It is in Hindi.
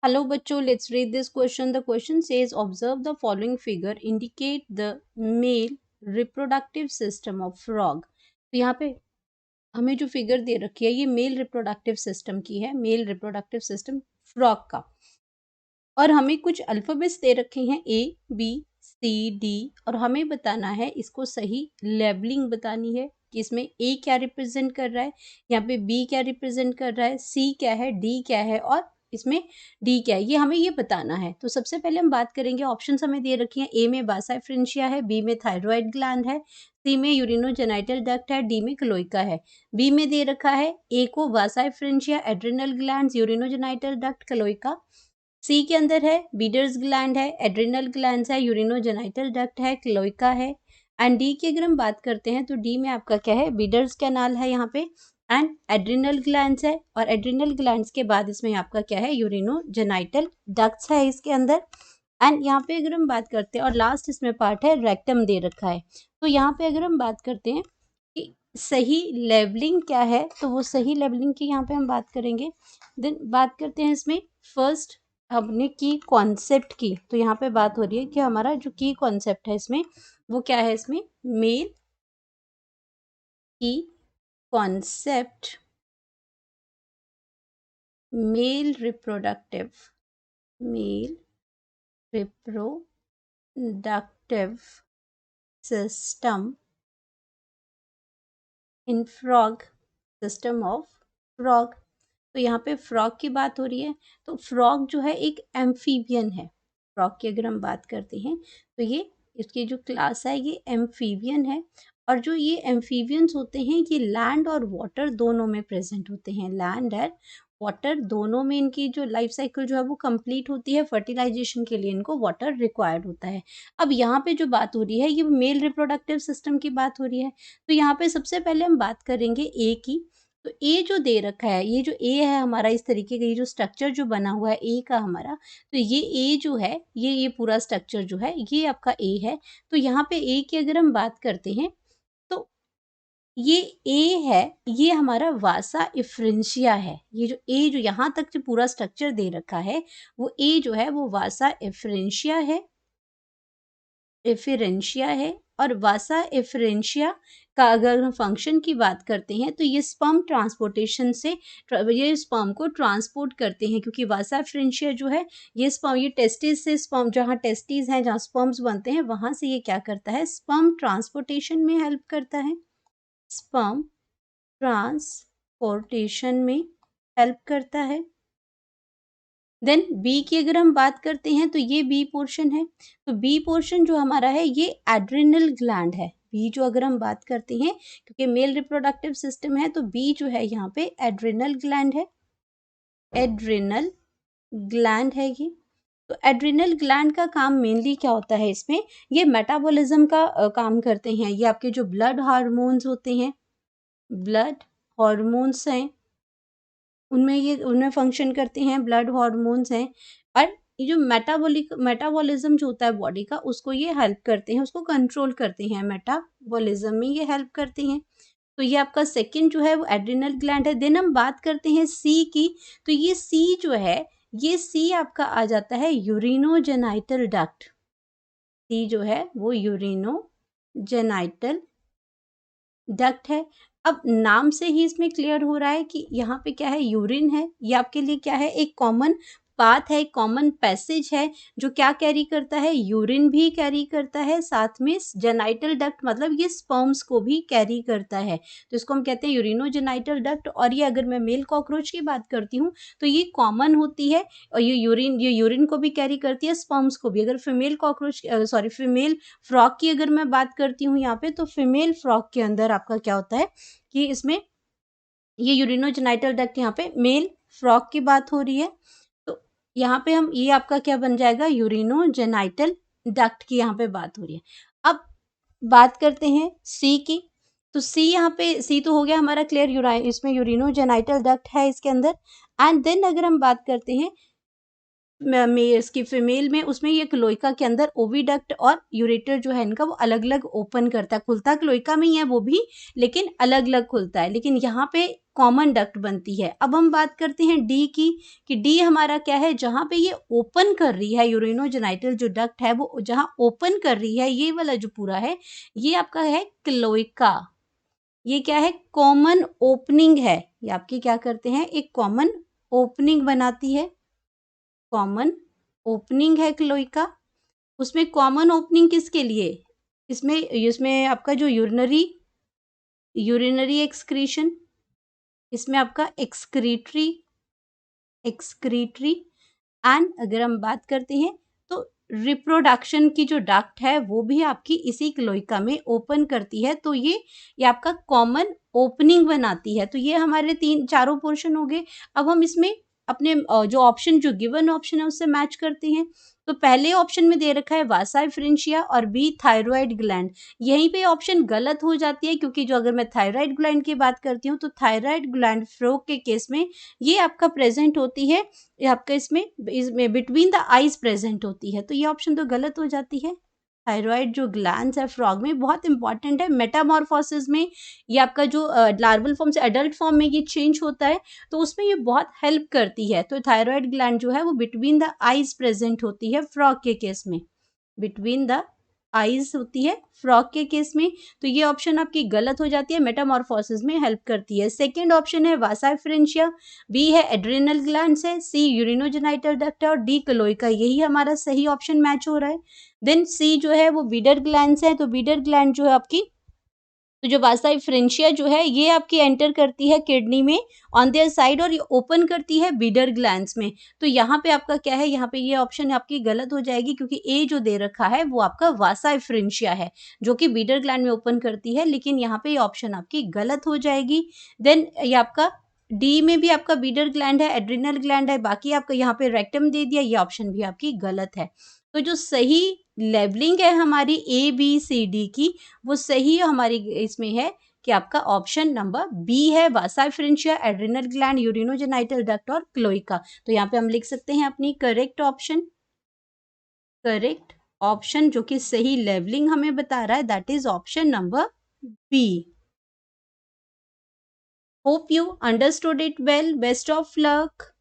Hello, बच्चों. Let's read this question. The question says, observe the following figure. Indicate the male reproductive system of frog. तो यहाँ पे हमें जो फिगर दे रखी है ये मेल रिप्रोडक्टिव सिस्टम की है, मेल रिप्रोडक्टिव सिस्टम फ्रॉग का। और हमें कुछ अल्फाबेट्स दे रखे हैं A B C D और हमें बताना है, इसको सही लेबलिंग बतानी है कि इसमें A क्या रिप्रेजेंट कर रहा है, यहाँ पे B क्या रिप्रेजेंट कर रहा है, C क्या है, D क्या है और इसमें D क्या है, ये हमें ये बताना है। तो सबसे पहले हम बात करेंगे, ऑप्शंस हमें दे रखी हैं। A में बासा एफ्रेंशिया है, B में थायरॉयड ग्लैंड है, C में यूरिनोजेनाइटल डक्ट है, D में क्लोइका है। B में दे रखा है A को बासा एफ्रेंशिया, adrenal glands, urinogenital duct, cloaca. C के अंदर है बीडर्स ग्लैंड है, एड्रिनल ग्लैंड्स है, यूरिनोजेनाइटल डक्ट है, क्लोइका है। एंड डी की अगर हम बात करते हैं तो डी में आपका क्या है, बीडर्स कैनाल है यहाँ पे एंड एड्रिनल ग्लैंड्स है, और एड्रिनल ग्लैंड्स के बाद इसमें आपका क्या है, यूरिनोजेनाइटल डक्ट्स है इसके अंदर। एंड यहाँ पे अगर हम बात करते हैं और लास्ट इसमें पार्ट है रेक्टम दे रखा है। तो यहाँ पे अगर हम बात करते हैं कि सही लेवलिंग क्या है, तो वो सही लेवलिंग की यहाँ पे हम बात करेंगे। देन बात करते हैं इसमें फर्स्ट हमने की कॉन्सेप्ट की, तो यहाँ पे बात हो रही है कि हमारा जो की कॉन्सेप्ट है इसमें वो क्या है, इसमें मेल की concept, male reproductive, male reproductive system in frog, system of frog. तो यहाँ पे फ्रॉग की बात हो रही है, तो फ्रॉग जो है एक एम्फीबियन है। फ्रॉग की अगर हम बात करते हैं तो ये इसकी जो क्लास है ये एम्फीबियन है, और जो ये एम्फीबियंस होते हैं ये लैंड और वाटर दोनों में प्रेजेंट होते हैं। लैंड एंड वाटर दोनों में इनकी जो लाइफ साइकिल जो है वो कंप्लीट होती है। फर्टिलाइजेशन के लिए इनको वाटर रिक्वायर्ड होता है। अब यहाँ पे जो बात हो रही है ये मेल रिप्रोडक्टिव सिस्टम की बात हो रही है। तो यहाँ पे सबसे पहले हम बात करेंगे ए की। तो ए जो दे रखा है, ये जो ए है हमारा, इस तरीके का ये जो स्ट्रक्चर जो बना हुआ है ए का हमारा, तो ये ए जो है ये पूरा स्ट्रक्चर जो है ये आपका ए है। तो यहाँ पे ए की अगर हम बात करते हैं तो ये ए है, ये हमारा वासा इफ्रेंशिया है। ये जो ए जो यहाँ तक जो पूरा स्ट्रक्चर दे रखा है वो ए जो है वो वासा इफ्रेंशिया है, एफिरेंशिया है। और वासा एफिरेंशिया का अगर हम फंक्शन की बात करते हैं तो ये स्पर्म ट्रांसपोर्टेशन से ये स्पर्म को ट्रांसपोर्ट करते हैं, क्योंकि वासा एफिरेंशिया जो है ये स्पर्म, ये टेस्टिस से स्पर्म, जहाँ टेस्टिस हैं जहाँ स्पर्म्स बनते हैं वहां से ये क्या करता है, स्पर्म ट्रांसपोर्टेशन में हेल्प करता है। स्पर्म ट्रांसपोर्टेशन में हेल्प करता है। देन बी की अगर हम बात करते हैं तो ये बी पोर्शन है। तो बी पोर्शन जो हमारा है ये एड्रिनल ग्लैंड है। बी जो अगर हम बात करते हैं, क्योंकि मेल रिप्रोडक्टिव सिस्टम है, तो बी जो है यहाँ पे एड्रिनल ग्लैंड है। एड्रिनल ग्लैंड है ये। तो एड्रिनल ग्लैंड का काम मेनली क्या होता है, इसमें ये मेटाबॉलिज्म का काम करते हैं। ये आपके जो ब्लड हार्मोन्स होते हैं, ब्लड हॉर्मोन्स हैं, उनमें फंक्शन करते हैं, ब्लड हॉर्मोन्स हैं। और ये जो मेटाबॉलिज्म जो होता है बॉडी का, उसको ये हेल्प करते हैं, उसको कंट्रोल करते हैं, मेटाबॉलिज्म में ये हेल्प करते हैं। तो ये आपका सेकंड जो है वो एड्रिनल ग्लैंड है। देन हम बात करते हैं सी की। तो ये सी जो है, ये सी आपका आ जाता है यूरिनोजेनाइटल डक्ट। सी जो है वो यूरिनोजेनाइटल डक्ट है। अब नाम से ही इसमें क्लियर हो रहा है कि यहाँ पे क्या है, यूरिन है। ये आपके लिए क्या है, एक कॉमन पाथ है, एक कॉमन पैसेज है जो क्या कैरी करता है, यूरिन भी कैरी करता है, साथ में जेनाइटल डक्ट मतलब ये स्पर्म्स को भी कैरी करता है। तो इसको हम कहते हैं यूरिनोजेनाइटल डक्ट। और ये अगर मैं मेल कॉकरोच की बात करती हूँ तो ये कॉमन होती है, और ये यूरिन को भी कैरी करती है, स्पर्म्स को भी। अगर फीमेल कॉकरोच फीमेल फ्रॉक की अगर मैं बात करती हूँ यहाँ पे, तो फीमेल फ्रॉक के अंदर आपका क्या होता है कि इसमें ये यूरिनोजेनाइटल डक्ट, यहाँ पे मेल फ्रॉक की बात हो रही है। तो यहाँ पे हम, ये आपका क्या बन जाएगा, यूरिनोजेनाइटल डक्ट की यहाँ पे बात हो रही है। अब बात करते हैं सी की। तो सी यहाँ पे, सी तो हो गया हमारा क्लियर, इसमें यूरिनोजेनाइटल डक्ट है इसके अंदर। एंड देन अगर हम बात करते हैं इसकी फीमेल में उसमें ये क्लोइका के अंदर ओविडक्ट और यूरेटर जो है इनका वो अलग अलग ओपन करता है, खुलता क्लोइका में ही है वो भी, लेकिन अलग अलग खुलता है, लेकिन यहाँ पे कॉमन डक्ट बनती है। अब हम बात करते हैं डी की, कि डी हमारा क्या है, जहाँ पे ये ओपन कर रही है, यूरिनोजेनाइटल जो डक्ट है वो जहाँ ओपन कर रही है, ये वाला जो पूरा है ये आपका है क्लोइका। ये क्या है, कॉमन ओपनिंग है, ये आपकी क्या करते हैं, एक कॉमन ओपनिंग बनाती है, कॉमन ओपनिंग है क्लोइका। उसमें कॉमन ओपनिंग किसके लिए, इसमें इसमें आपका जो यूरिनरी एक्सक्रीशन, इसमें आपका एक्सक्रीटरी एंड अगर हम बात करते हैं तो रिप्रोडक्शन की जो डक्ट है वो भी आपकी इसी क्लोइका में ओपन करती है, तो ये आपका कॉमन ओपनिंग बनाती है। तो ये हमारे चारों पोर्शन हो गए। अब हम इसमें अपने जो ऑप्शन, जो गिवन ऑप्शन है उससे मैच करते हैं। तो पहले ऑप्शन में दे रखा है वासा फ्रेंशिया और बी थायराइड ग्लैंड। यहीं पे ऑप्शन गलत हो जाती है, क्योंकि जो अगर मैं थायराइड ग्लैंड की बात करती हूँ तो थायराइड ग्लैंड फ्रोग के केस में ये आपका प्रेजेंट होती है, ये आपका इसमें बिटवीन द आईज प्रेजेंट होती है, तो ये ऑप्शन तो गलत हो जाती है। थायराइड जो ग्लैंड्स है फ्रॉग में बहुत इंपॉर्टेंट है, मेटामॉर्फोसिस में ये आपका जो लार्वल फॉर्म से एडल्ट फॉर्म में ये चेंज होता है, तो उसमें ये बहुत हेल्प करती है। तो थायराइड ग्लैंड जो है वो बिटवीन द आईज प्रेजेंट होती है फ्रॉग के केस में, बिटवीन द आईज होती है फ्रॉग के केस में, तो ये ऑप्शन आपकी गलत हो जाती है, मेटामॉर्फोसिस में हेल्प करती है। सेकंड ऑप्शन है वासा फ्रेंशिया, बी है एड्रिनल ग्लैंड्स है, सी यूरिनोजेनाइटल डक्ट है और डी क्लोइका, यही हमारा सही ऑप्शन मैच हो रहा है। देन सी जो है वो बीडर ग्लैंड्स है, तो बीडर ग्लैंड जो है आपकी, तो जो वासा फ्रेंशिया जो है ये आपकी एंटर करती है किडनी में ऑन देयर साइड और ये ओपन करती है बीडर ग्लैंड्स में। तो यहाँ पे आपका क्या है, यहाँ पे ये ऑप्शन आपकी गलत हो जाएगी, क्योंकि ए जो दे रखा है वो आपका वासा फ्रेंशिया है जो कि बीडर ग्लैंड में ओपन करती है, लेकिन यहाँ पे ये ऑप्शन आपकी गलत हो जाएगी। देन ये आपका डी में भी आपका बीडर ग्लैंड है, एड्रिनल ग्लैंड है, बाकी आपका यहाँ पे रेक्टम दे दिया, ये ऑप्शन भी आपकी गलत है। तो जो सही लेवलिंग है हमारी ए बी सी डी की, वो सही हमारी इसमें है कि आपका ऑप्शन नंबर बी है, वासा फ्रेंशिया, एड्रिनल ग्लैंड, यूरिनोजेनाइटल डक्ट और क्लोइका। तो यहाँ पे हम लिख सकते हैं अपनी करेक्ट ऑप्शन जो कि सही लेवलिंग हमें बता रहा है, that is option number B. Hope you understood it well, best of luck.